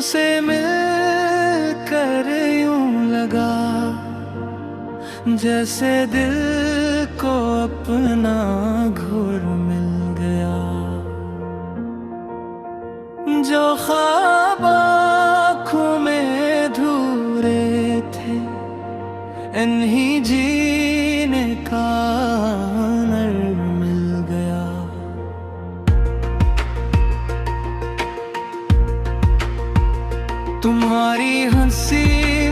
तुमसे मिलकर यूं लगा जैसे दिल को अपना घुर मिल गया। जो ख्वाब आँखों में धूरे थे इन्हीं जीने का हुनर मिल गया। तुम्हारी हंसी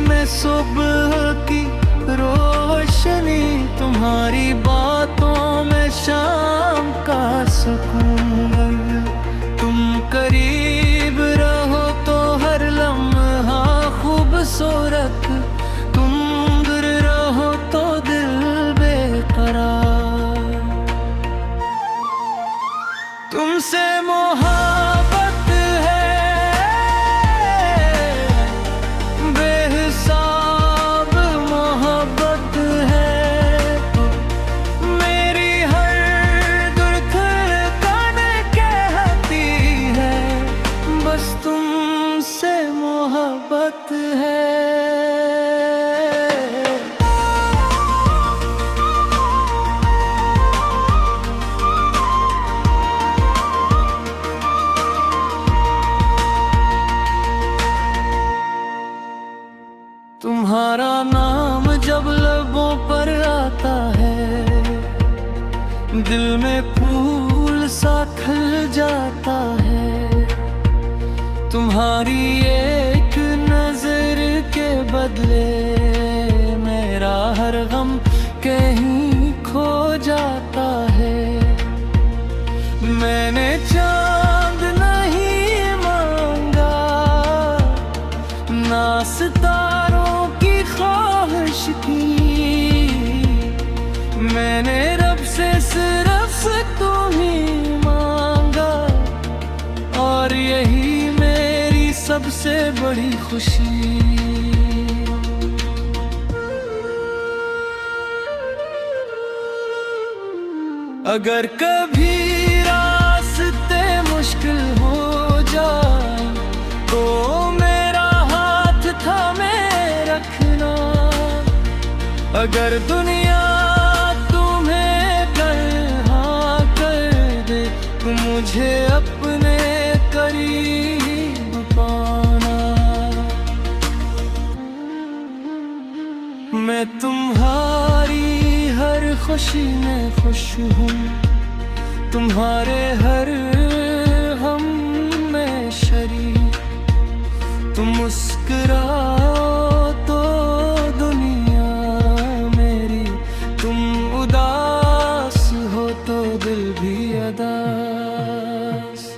में सुबह की रोशनी, तुम्हारी बातों में शाम का सुकून। तुम करीब रहो तो हर लम्हा खूबसूरत, तुम दूर रहो तो दिल बेकरार। तुमसे मोहब्बत है बेहिसाब मोहब्बत है, तो मेरी हर धड़कन कहती है बस तुमसे मोहब्बत है। तुम्हारा नाम जब लबों पर आता है दिल में फूल सा खिल जाता है। तुम्हारी एक नजर के बदले मेरा हर गम कहीं खो जाता है। मैंने चांद नहीं मांगा ना सितारों की ख्वाहिश की, मैंने रब से सिर्फ तुम्हीं मांगा और यही मेरी सबसे बड़ी खुशी। अगर कभी रास्ते मुश्किल हो जाए तो मेरा हाथ थामे रखना। अगर दुनिया तुम्हें हाँ कर दे तो मुझे अपने करीब पाना। मैं तुम्हारी हर खुशी में खुश हूँ, तुम्हारे हर हम में शरीक। तुम मुस्कुराओ तो दुनिया मेरी, तुम उदास हो तो दिल भी अदास।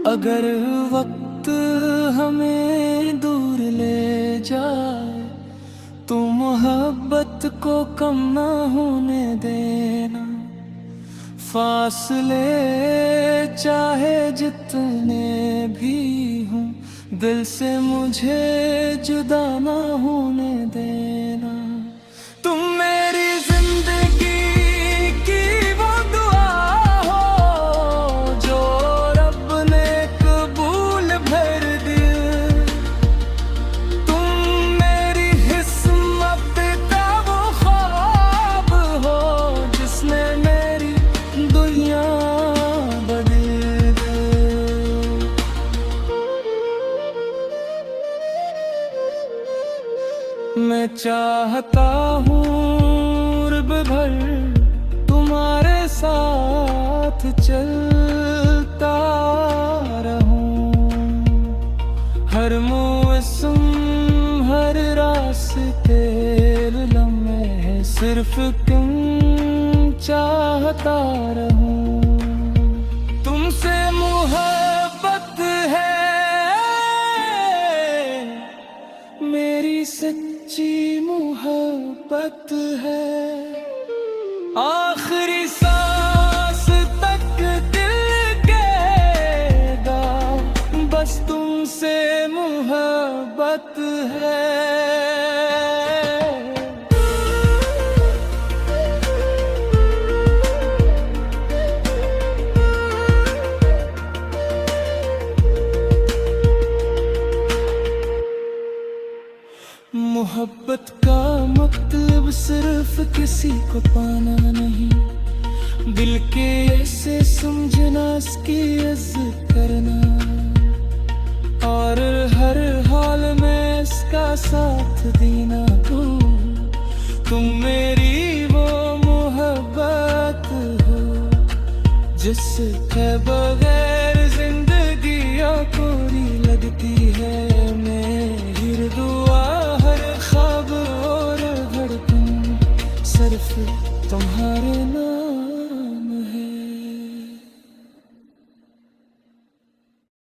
अगर वक्त हमें दूर ले जाए तो मोहब्बत को कम ना होने देना। फासले चाहे जितने भी हों दिल से मुझे जुदा ना होने देना। तुम मेरी जिंदगी की वो दुआ हो जो रब ने कबूल भर दी। तुम मेरी किस्मत का वो ख्वाब हो जिसने मेरी दुनिया बदल दी। मैं चाहता हूँ रब भर तुम्हारे साथ चलता रहूं। हर मौसम हर रास्ते लम्हे सिर्फ तुम चाहता रहूं। तुमसे मोहब्बत है मेरी सच्ची मोहब्बत है। आखिरी सांस तक दिल कहेगा बस तुमसे मोहब्बत है। मोहब्बत का मतलब सिर्फ किसी को पाना नहीं, दिल के ऐसे समझना, इसकी इज्जत करना, और हर हाल में इसका साथ देना। तुम मेरी वो मोहब्बत हो जिसके बगैर जिंदगी अधूरी लगती है। मेरी दुआ, हर ख्वाब और धड़कन सिर्फ तुम्हारे नाम